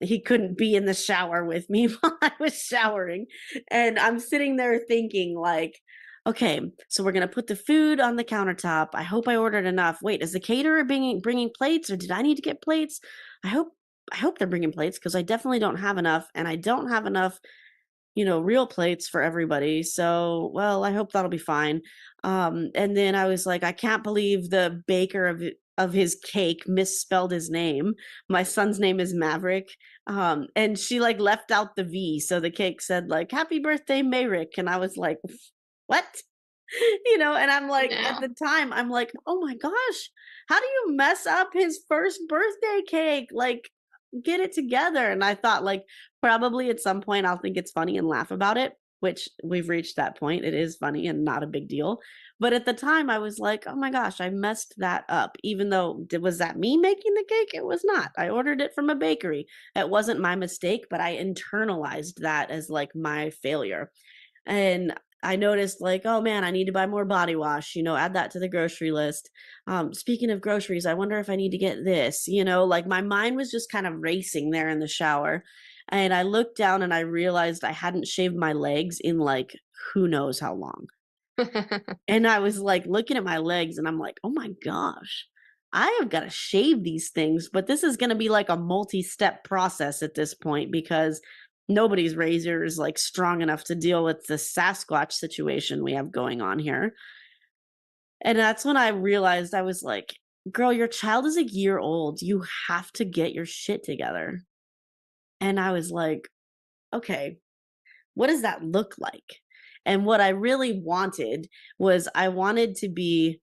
B: he couldn't be in the shower with me while I was showering. And I'm sitting there thinking like, okay, so we're going to put the food on the countertop. I hope I ordered enough. Wait, is the caterer bringing plates, or did I need to get plates? I hope they're bringing plates because I definitely don't have enough, and I don't have enough real plates for everybody. So, well, I hope that'll be fine. And then I was like, I can't believe the baker of his cake misspelled his name. My son's name is Maverick. And she like left out the V. So the cake said like, happy birthday, Mayrick. And I was like, what? And I'm like, at
A: no.
B: the time, I'm like, oh my gosh, how do you mess up his first birthday cake? Like, get it together. And I thought like probably at some point I'll think it's funny and laugh about it. which we've reached that point. It is funny and not a big deal. But at the time, I was like, oh my gosh, I messed that up. Even though, was that me making the cake? It was not. I ordered it from a bakery. It wasn't my mistake, but I internalized that as like my failure. And I noticed like, oh man, I need to buy more body wash, add that to the grocery list. Speaking of groceries, I wonder if I need to get this, like my mind was just kind of racing there in the shower. And I looked down and I realized I hadn't shaved my legs in like who knows how long. And I was like looking at my legs and I'm like, oh my gosh, I have got to shave these things. But this is going to be like a multi step process at this point because nobody's razor is like strong enough to deal with the Sasquatch situation we have going on here. And that's when I realized I was like, girl, your child is a year old. You have to get your shit together. And I was like, okay, what does that look like? And what I really wanted was I wanted to be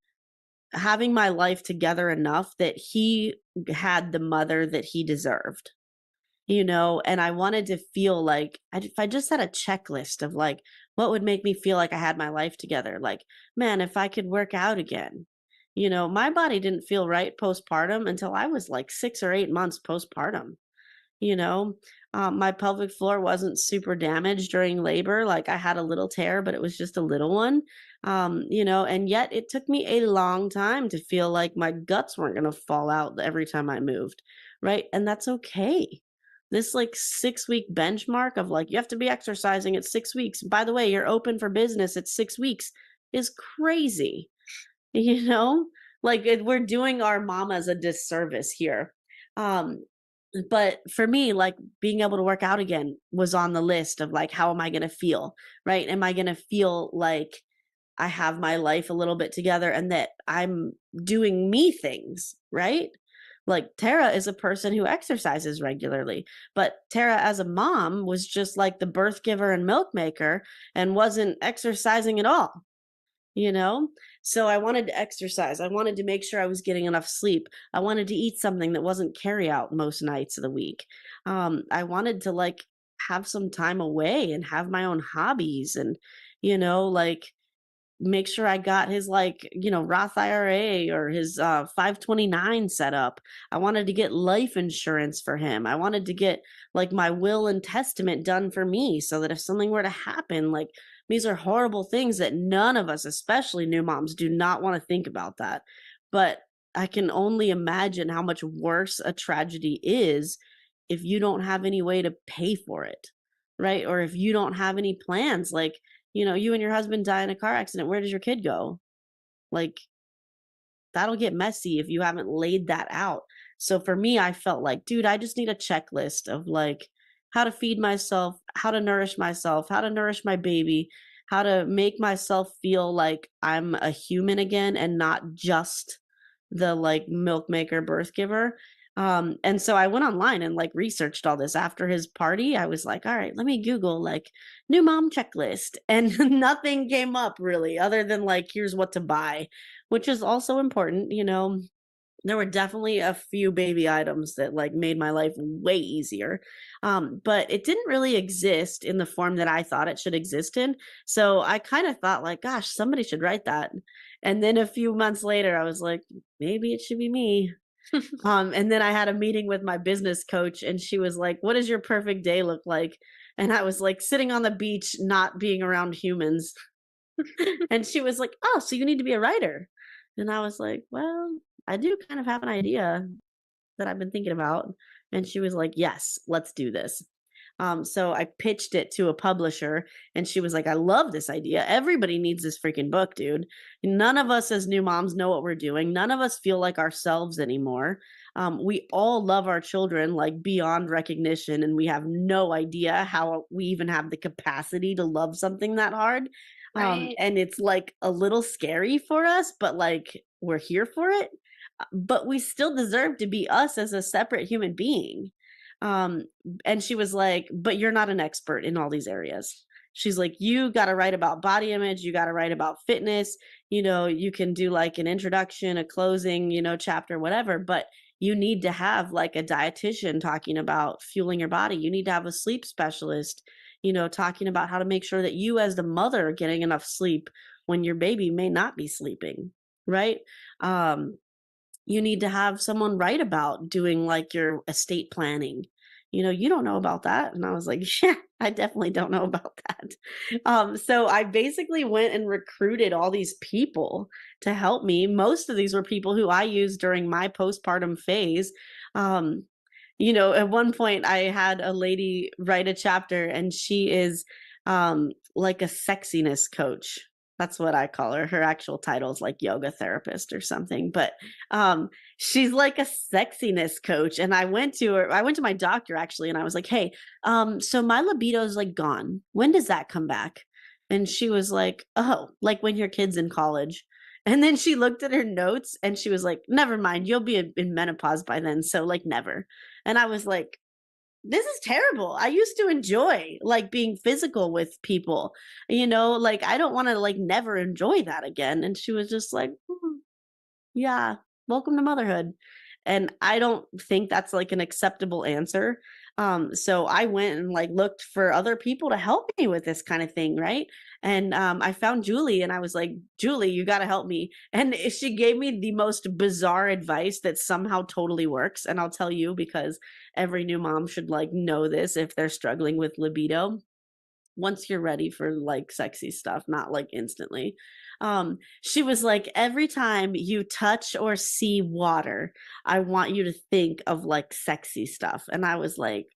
B: having my life together enough that he had the mother that he deserved, and I wanted to feel like if I just had a checklist of like what would make me feel like I had my life together, like, man, if I could work out again. My body didn't feel right postpartum until I was like 6 or 8 months postpartum. you know my pelvic floor wasn't super damaged during labor. Like I had a little tear, but it was just a little one. And yet it took me a long time to feel like my guts weren't going to fall out every time I moved, right? And that's okay. This like 6 week benchmark of like you have to be exercising at 6 weeks, by the way, you're open for business at 6 weeks, is crazy. you know like we're doing our mamas a disservice here. um but for me, like being able to work out again was on the list of like, how am I going to feel? Right? Am I going to feel like I have my life a little bit together and that I'm doing me things, right? Like Tara is a person who exercises regularly, but Tara as a mom was just like the birth giver and milk maker and wasn't exercising at all you know so I wanted to exercise. I wanted to make sure I was getting enough sleep. I wanted to eat something that wasn't carry out most nights of the week. I wanted to like have some time away and have my own hobbies and like make sure I got his like, Roth IRA or his 529 set up. I wanted to get life insurance for him. I wanted to get like my will and testament done for me so that if something were to happen, like these are horrible things that none of us, especially new moms, do not want to think about that. But I can only imagine how much worse a tragedy is if you don't have any way to pay for it, right? Or if you don't have any plans, like you and your husband die in a car accident, where does your kid go? Like, that'll get messy if you haven't laid that out. So for me, I felt like, dude, I just need a checklist of like how to feed myself, how to nourish myself, how to nourish my baby, how to make myself feel like I'm a human again and not just the like milk maker birth giver. And so I went online and like researched all this after his party. I was like, all right, let me Google like new mom checklist. And nothing came up really other than like, here's what to buy, which is also important. There were definitely a few baby items that like made my life way easier. But it didn't really exist in the form that I thought it should exist in. So I kind of thought like, gosh, somebody should write that. And then a few months later, I was like, maybe it should be me. And then I had a meeting with my business coach and she was like, what does your perfect day look like? And I was like sitting on the beach, not being around humans. And she was like, oh, so you need to be a writer. And I was like, well, I do kind of have an idea that I've been thinking about. And she was like, yes, let's do this. So I pitched it to a publisher and she was like, I love this idea. Everybody needs this freaking book, dude. None of us as new moms know what we're doing. None of us feel like ourselves anymore. We all love our children like beyond recognition, and we have no idea how we even have the capacity to love something that hard.
A: Right.
B: And it's like a little scary for us, but like we're here for it. But we still deserve to be us as a separate human being. Um, and she was like, but you're not an expert in all these areas. She's like, you got to write about body image. You got to write about fitness. You can do like an introduction, a closing, chapter, whatever, but you need to have like a dietitian talking about fueling your body. You need to have a sleep specialist. talking about how to make sure that you as the mother are getting enough sleep when your baby may not be sleeping, right? Um, you need to have someone write about doing like your estate planning. You don't know about that. And I was like, yeah, I definitely don't know about that. So I basically went and recruited all these people to help me. Most of these were people who I used during my postpartum phase. Um, at one point I had a lady write a chapter, and she is like a sexiness coach. That's what I call her. Her actual title is like yoga therapist or something. But she's like a sexiness coach. And I went to my doctor actually, and I was like, hey, so my libido is like gone. When does that come back? And she was like, oh, like when your kid's in college. And then she looked at her notes and she was like, never mind, you'll be in menopause by then. So like never. And I was like, this is terrible. I used to enjoy like being physical with people, like I don't want to like never enjoy that again. And she was just like, yeah, welcome to motherhood. And I don't think that's like an acceptable answer. So I went and like looked for other people to help me with this kind of thing, right? And I found Julie, and I was like, Julie, you got to help me. And she gave me the most bizarre advice that somehow totally works. And I'll tell you, because every new mom should like know this if they're struggling with libido. Once you're ready for like sexy stuff, not like instantly. She was like, every time you touch or see water, I want you to think of like sexy stuff. And I was like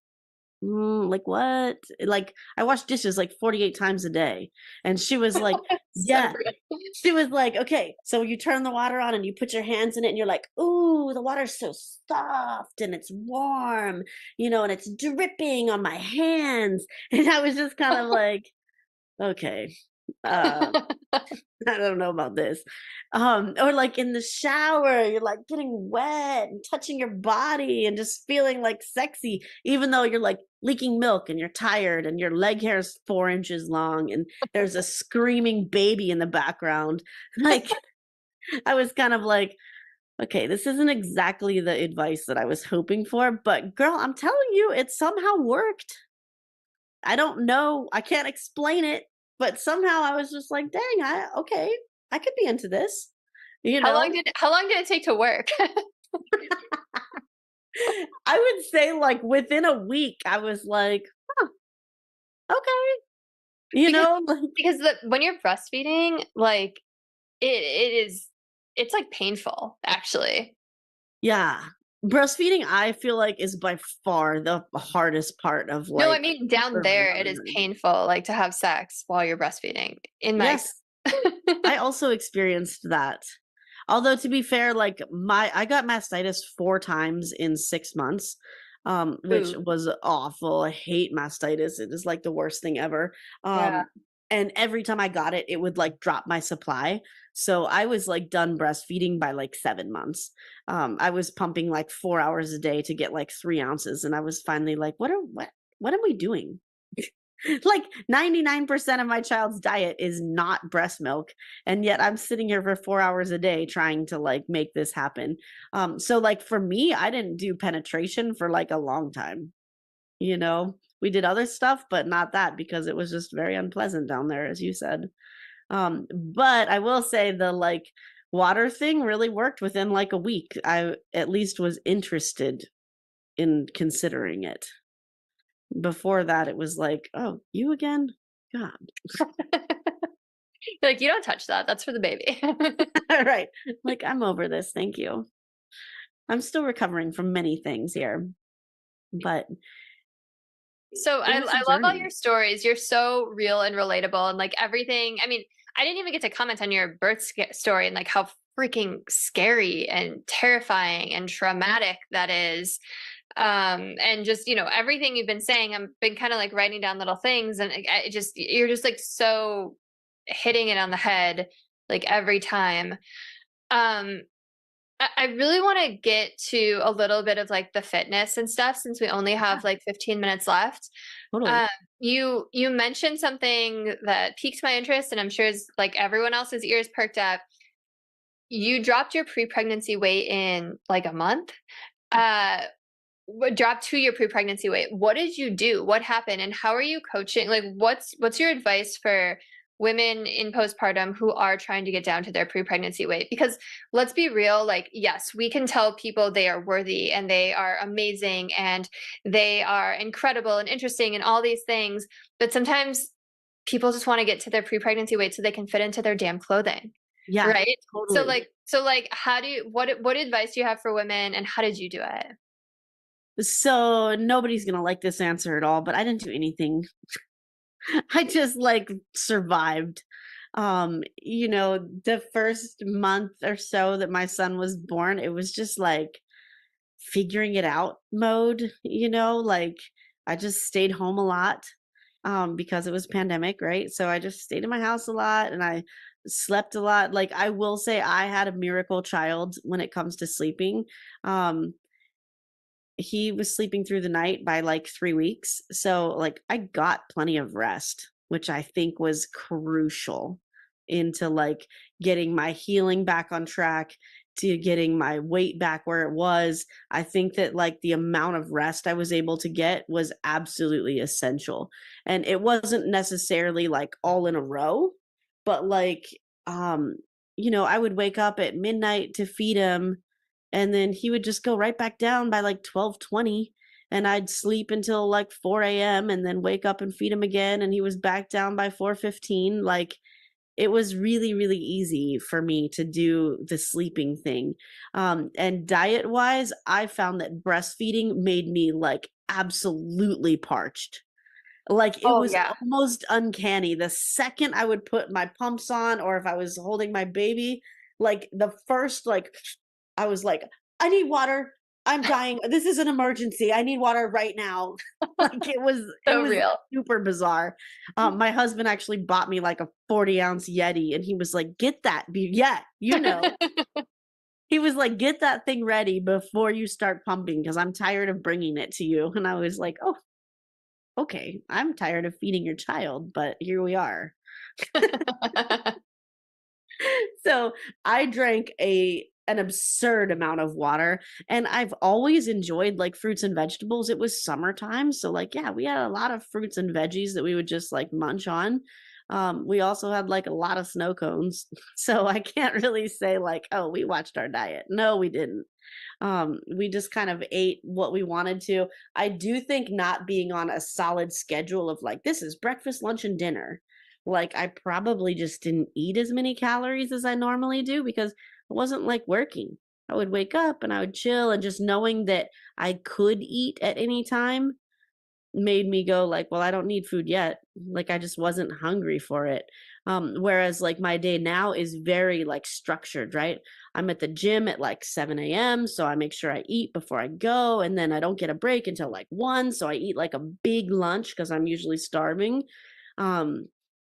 B: what? Like I wash dishes like 48 times a day. And she was like,
A: So
B: yeah. She was like, okay, so you turn the water on and you put your hands in it and you're like, ooh, the water's so soft and it's warm, and it's dripping on my hands. And I was just kind of like, okay, uh, I don't know about this. Or like in the shower, you're like getting wet and touching your body and just feeling like sexy, even though you're like leaking milk and you're tired and your leg hair is 4 inches long and there's a screaming baby in the background. Like, I was kind of like, okay, this isn't exactly the advice that I was hoping for, but girl, I'm telling you, it somehow worked. I don't know. I can't explain it, but somehow I was just like, dang, okay, I could be into this, you know?
A: how long did it take to work?
B: I would say like within a week, I was like, huh, okay,
A: Because
B: like,
A: when you're breastfeeding, like it's like painful actually.
B: yeah. Breastfeeding, I feel like is by far the hardest part of
A: No, I
B: like
A: mean down
B: early
A: there it is
B: motherhood.
A: painful, like to have sex while you're breastfeeding. In my
B: Yes, I also experienced that. Although to be fair, like I got mastitis 4 times in 6 months, which
A: Ooh,
B: was awful. I hate mastitis. It is like the worst thing ever.
A: yeah.
B: And every time I got it, it would like drop my supply. So I was like done breastfeeding by like 7 months. I was pumping like 4 hours a day to get like 3 ounces, and I was finally like, what am we doing? Like 99% of my child's diet is not breast milk, and yet I'm sitting here for 4 hours a day trying to like make this happen. So like for me, I didn't do penetration for like a long time. We did other stuff, but not that, because it was just very unpleasant down there, as you said. But I will say the like water thing really worked within like a week. I at least was interested in considering it. Before that, it was like, oh, you again? God.
A: Like, you don't touch that. That's for the baby.
B: Right. Like, I'm over this. Thank you. I'm still recovering from many things here, but
A: So
B: it
A: I
B: was a
A: love all
B: journey.
A: your stories. You're so real and relatable, and like everything. I mean, I didn't even get to comment on your story and like how freaking scary and terrifying and traumatic that is. And just everything you've been saying, I've been kind of like writing down little things, and you're just like so hitting it on the head like every time. Um, I really want to get to a little bit of like the fitness and stuff since we only
B: Yeah,
A: have like 15 minutes left.
B: totally.
A: Um, you mentioned something that piqued my interest, and I'm sure is like everyone else's ears perked up. You dropped your pre-pregnancy weight in like a month. Uh, drop to your pre-pregnancy weight. What did you do? What happened? And how are you coaching? Like, what's your advice for women in postpartum who are trying to get down to their pre-pregnancy weight? Because let's be real, like, yes, we can tell people they are worthy and they are amazing and they are incredible and interesting and all these things, but sometimes people just want to get to their pre-pregnancy weight so they can fit into their damn clothing.
B: Yeah,
A: Right?
B: totally.
A: So like how do you what advice do you have for women and how did you do it?
B: So nobody's gonna like this answer at all, but I didn't do anything. I just like survived. The first month or so that my son was born, it was just like figuring it out mode, like I just stayed home a lot because it was pandemic, right? So I just stayed in my house a lot and I slept a lot. Like I will say I had a miracle child when it comes to sleeping. Um he was sleeping through the night by like 3 weeks. So like I got plenty of rest, which I think was crucial into like getting my healing back on track, to getting my weight back where it was. I think that like the amount of rest I was able to get was absolutely essential. And it wasn't necessarily like all in a row, but like um I would wake up at midnight to feed him, and then he would just go right back down by like 12:20, and I'd sleep until like 4 a.m. and then wake up and feed him again, and he was back down by 4:15. Like it was really, really easy for me to do the sleeping thing. And diet wise, I found that breastfeeding made me like absolutely parched. Like it
A: Oh
B: was
A: yeah.
B: almost uncanny. The second I would put my pumps on, or if I was holding my baby, like the first, like, I was like, I need water. I'm dying. This is an emergency. I need water right now. Like it
A: So
B: was
A: real.
B: super bizarre. My husband actually bought me like a 40-ounce Yeti, and he was like, get that. Yeah, he was like, get that thing ready before you start pumping because I'm tired of bringing it to you. And I was like, oh, okay, I'm tired of feeding your child, but here we are. So I drank an absurd amount of water, and I've always enjoyed like fruits and vegetables. It was summertime, so like yeah, we had a lot of fruits and veggies that we would just like munch on. We also had like a lot of snow cones. So I can't really say like, oh, we watched our diet. No, we didn't. We just kind of ate what we wanted to. I do think not being on a solid schedule of like, this is breakfast, lunch, and dinner. Like, I probably just didn't eat as many calories as I normally do because I wasn't like working. I would wake up and I would chill, and just knowing that I could eat at any time made me go like, well, I don't need food yet. Like I just wasn't hungry for it. Whereas like my day now is very like structured, right? I'm at the gym at like 7 a.m. So I make sure I eat before I go, and then I don't get a break until like 1. So I eat like a big lunch because I'm usually starving. Um,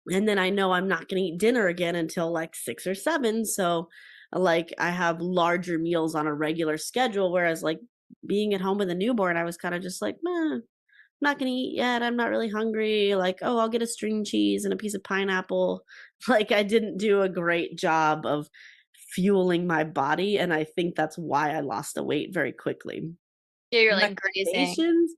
B: and then I know I'm not going to eat dinner again until like 6 or 7. So like I have larger meals on a regular schedule. Whereas like being at home with a newborn, I was kind of just like, meh, not gonna eat yet. I'm not really hungry. Like, oh, I'll get a string cheese and a piece of pineapple. Like, I didn't do a great job of fueling my body. And I think that's why I lost the weight very quickly.
A: Yeah, you're like grazing.
B: Recommendations?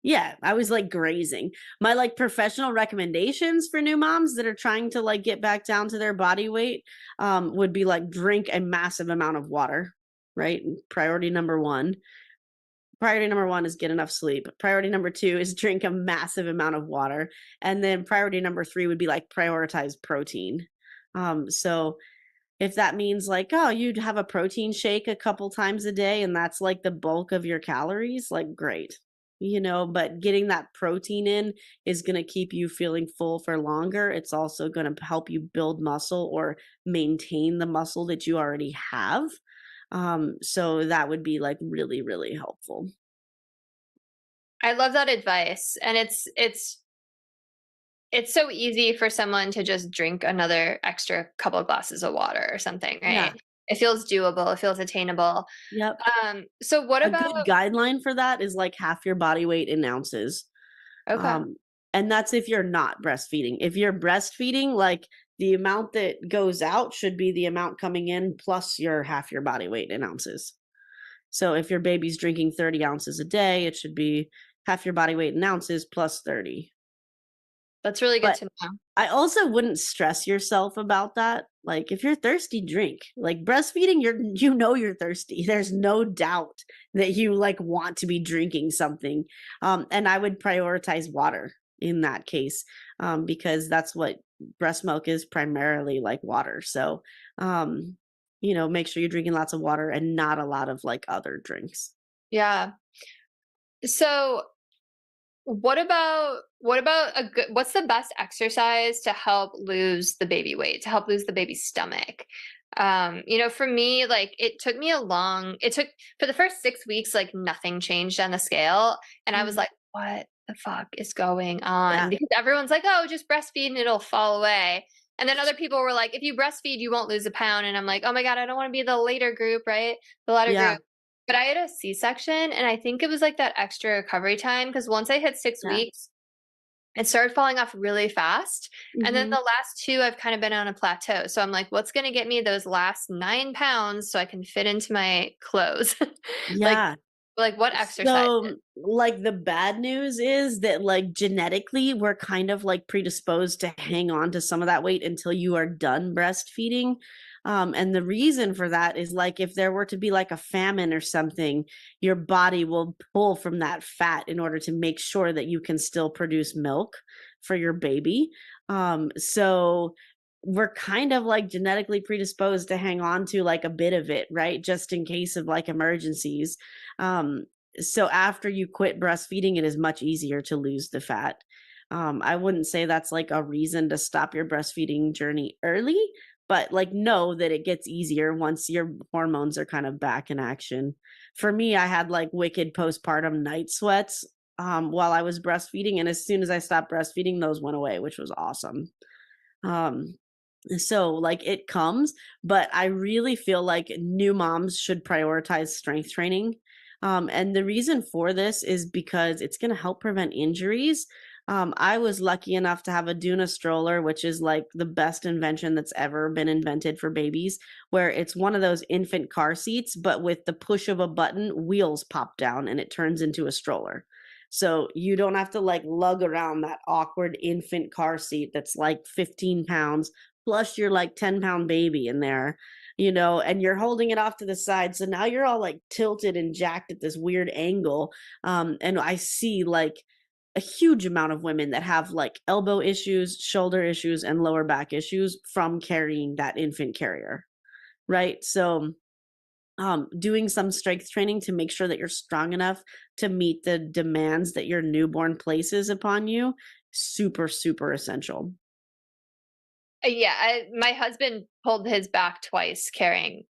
B: Yeah, I was like grazing. My like professional recommendations for new moms that are trying to like get back down to their body weight would be like drink a massive amount of water, right? Priority number one. Priority number 1 is get enough sleep. Priority number 2 is drink a massive amount of water. And then priority number 3 would be like prioritize protein. So if that means like, oh, you'd have a protein shake a couple times a day and that's like the bulk of your calories, like great. But getting that protein in is going to keep you feeling full for longer. It's also going to help you build muscle or maintain the muscle that you already have. So that would be like really, really helpful.
A: I love that advice. And it's so easy for someone to just drink another extra couple of glasses of water or something,
B: Yeah.
A: right? It feels doable, it feels attainable.
B: Yep.
A: So what
B: A
A: about
B: good guideline for that is like half your body weight in ounces.
A: okay.
B: Um, and that's if you're not breastfeeding. If you're breastfeeding, like the amount that goes out should be the amount coming in plus your half your body weight in ounces. So if your baby's drinking 30 ounces a day, it should be half your body weight in ounces plus 30.
A: That's really good
B: But
A: to know.
B: I also wouldn't stress yourself about that. Like if you're thirsty, drink. Like breastfeeding, you're thirsty. There's no doubt that you like want to be drinking something. And I would prioritize water in that case, because that's what breast milk is primarily, like water. So make sure you're drinking lots of water and not a lot of like other drinks.
A: Yeah. So what about what's the best exercise to help lose the baby weight, to help lose the baby's stomach? For me, like it took for the first 6 weeks, like nothing changed on the scale. And I was
B: Mhm.
A: like, what the fuck is going on?
B: Yeah.
A: Because everyone's like, oh, just breastfeed and it'll fall away. And then other people were like, if you breastfeed, you won't lose a pound. And I'm like, oh my God, I don't want to be the later group, right? The latter
B: Yeah.
A: group. But I had a C-section, and I think it was, like, that extra recovery time because once I hit 6
B: Yeah.
A: weeks, it started falling off really fast, and then
B: Hmm.
A: the last 2, I've kinda been on a plateau, so I'm like, "What's gonna get me those last 9 pounds so I can fit into my clothes?" Like
B: Yeah.
A: what exercise?
B: So, like, the bad news is that, like, genetically, we're kind of like predisposed to hang on to some of that weight until you are done breastfeeding. And the reason for that is like if there were to be like a famine or something, your body will pull from that fat in order to make sure that you can still produce milk for your baby. So we're kind of like genetically predisposed to hang on to like a bit of it, right? Just in case of like emergencies. Um, so after you quit breastfeeding, it is much easier to lose the fat. I wouldn't say that's like a reason to stop your breastfeeding journey early, but like know that it gets easier once your hormones are kind of back in action. For me, I had like wicked postpartum night sweats while I was breastfeeding, and as soon as I stopped breastfeeding, those went away, which was awesome. Um, so like it comes, but I really feel like new moms should prioritize strength training. And the reason for this is because it's going to help prevent injuries. I was lucky enough to have a Duna stroller, which is like the best invention that's ever been invented for babies, where it's one of those infant car seats, but with the push of a button, wheels pop down and it turns into a stroller. So you don't have to like lug around that awkward infant car seat that's like 15 pounds plus your like 10-pound baby in there, and you're holding it off to the side. So now you're all like tilted and jacked at this weird angle. And I see like a huge amount of women that have like elbow issues, shoulder issues, and lower back issues from carrying that infant carrier. Right. So doing some strength training to make sure that you're strong enough to meet the demands that your newborn places upon you, super, super essential.
A: Yeah, my husband pulled his back twice carrying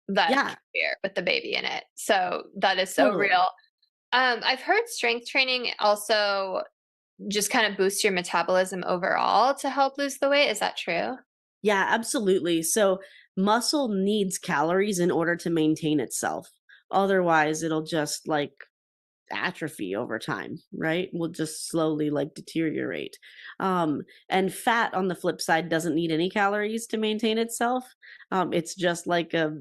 A: that
B: Yeah,
A: carrier with the baby in it, so that is so
B: totally.
A: real. I've heard strength training also just kind of boosts your metabolism overall to help lose the weight. Is that true?
B: Yeah, absolutely. So muscle needs calories in order to maintain itself. Otherwise, it'll just like atrophy over time, right? Will just slowly like deteriorate. And fat on the flip side doesn't need any calories to maintain itself. It's just like a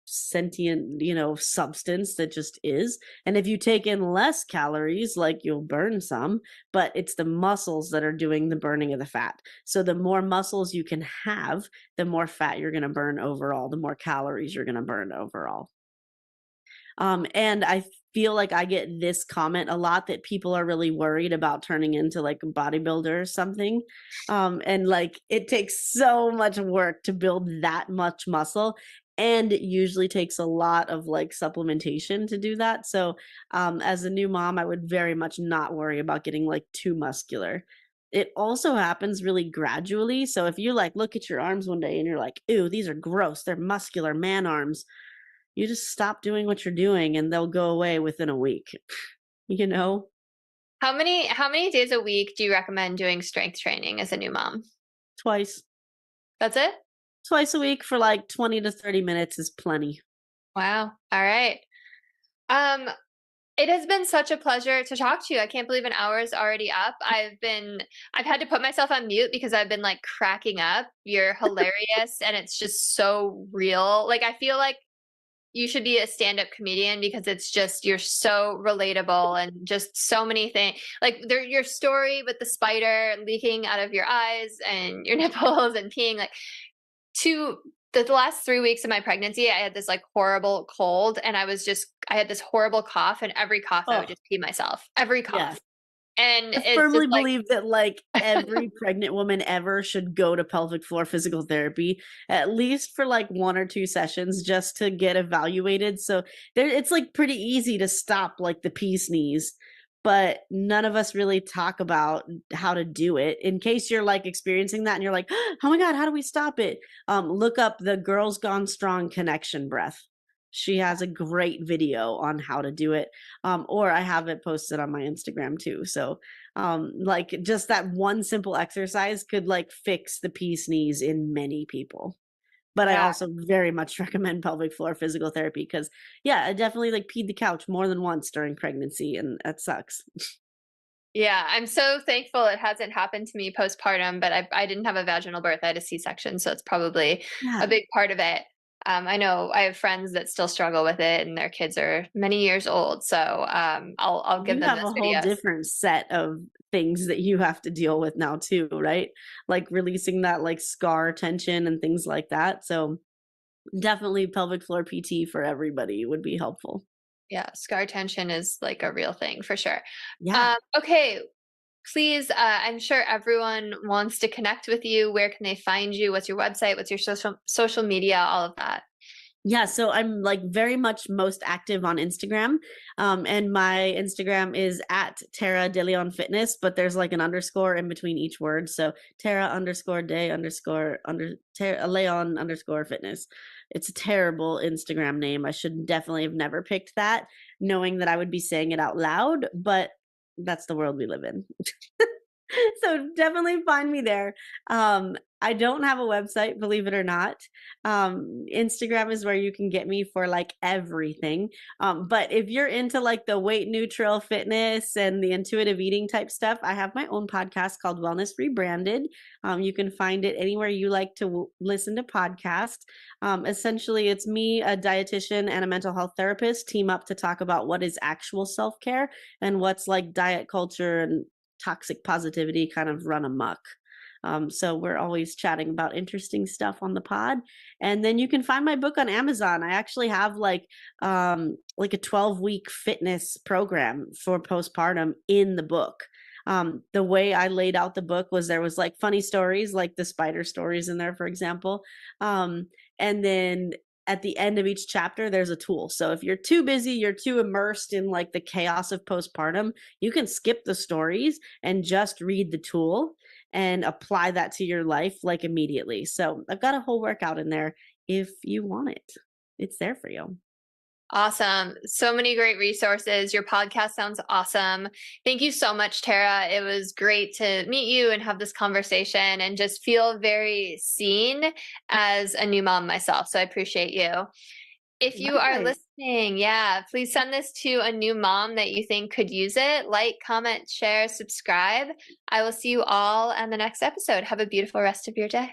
B: sentient, substance that just is. And if you take in less calories, like you'll burn some, but it's the muscles that are doing the burning of the fat. So the more muscles you can have, the more fat you're going to burn overall, the more calories you're going to burn overall. And I feel like I get this comment a lot that people are really worried about turning into like a bodybuilder or something. And like it takes so much work to build that much muscle. And it usually takes a lot of like supplementation to do that. So, as a new mom, I would very much not worry about getting like too muscular. It also happens really gradually. So, if you like look at your arms one day and you're like, "Ooh, these are gross. They're muscular man arms," you just stop doing what you're doing and they'll go away within a week, you know?
A: How many days a week do you recommend doing strength training as a new mom?
B: Twice.
A: That's it?
B: Twice a week for like 20 to 30 minutes is plenty.
A: Wow. All right. Um, it has been such a pleasure to talk to you. I can't believe an hour is already up. I've had to put myself on mute because I've been like cracking up. You're hilarious and it's just so real. Like I feel like you should be a stand-up comedian because it's just, you're so relatable and just so many things. Like your story with the spider leaking out of your eyes and your nipples and peeing, like to the last 3 weeks of my pregnancy, I had this like horrible cold and I had this horrible cough, and every cough I would
B: Oh,
A: just pee myself. Every
B: yeah.
A: cough. And
B: I
A: it's just
B: firmly
A: like,
B: believe that like every pregnant woman ever should go to pelvic floor physical therapy at least for like 1 or 2 sessions just to get evaluated. So there, it's like pretty easy to stop like the pee sneeze, but none of us really talk about how to do it. In case you're like experiencing that and you're like, oh my God, how do we stop it? Look up the Girls Gone Strong connection breath. She has a great video on how to do it. Or I have it posted on my Instagram too. So like just that one simple exercise could like fix the pee sneeze in many people. But I
A: yeah.
B: also very much recommend pelvic floor physical therapy because yeah, I definitely like peed the couch more than once during pregnancy, and that sucks.
A: Yeah, I'm so thankful it hasn't happened to me postpartum, but I didn't have a vaginal birth. I had a C-section, so it's probably a
B: Yeah.
A: big part of it. I know I have friends that still struggle with it, and their kids are many years old. So I'll give
B: You
A: them
B: have a
A: those
B: whole
A: videos.
B: different set of things that you have to deal with now too, right? Like releasing that like scar tension and things like that. So definitely pelvic floor PT for everybody would be helpful.
A: Yeah, scar tension is like a real thing for sure.
B: Yeah.
A: Okay, please, I'm sure everyone wants to connect with you. Where can they find you? What's your website? What's your social media? All of that.
B: Yeah, so I'm like very much most active on Instagram. And my Instagram is at Tara De Leon Fitness, but there's like an underscore in between each word. So Tara underscore de underscore Tara Leon underscore fitness. It's a terrible Instagram name. I should definitely have never picked that, knowing that I would be saying it out loud, but that's the world we live in. So definitely find me there. I don't have a website, believe it or not. Instagram is where you can get me for like everything. But if you're into like the weight neutral fitness and the intuitive eating type stuff, I have my own podcast called Wellness Rebranded. You can find it anywhere you like to listen to podcasts. Essentially, it's me, a dietitian, and a mental health therapist team up to talk about what is actual self care and what's like diet culture and toxic positivity kind of run amok. So we're always chatting about interesting stuff on the pod. And then you can find my book on Amazon. I actually have like a 12-week fitness program for postpartum in the book. The way I laid out the book was there was like funny stories, like the spider stories in there, for example. And then at the end of each chapter, there's a tool. So if you're too busy, you're too immersed in like the chaos of postpartum, you can skip the stories and just read the tool and apply that to your life like immediately. So I've got a whole workout in there if you want it. It's there for you.
A: Awesome. So many great resources. Your podcast sounds awesome. Thank you so much, Tara. It was great to meet you and have this conversation and just feel very seen as a new mom myself. So I appreciate you. If you are
B: Likewise.
A: listening, yeah, please send this to a new mom that you think could use it. Like, comment, share, subscribe. I will see you all on the next episode. Have a beautiful rest of your day.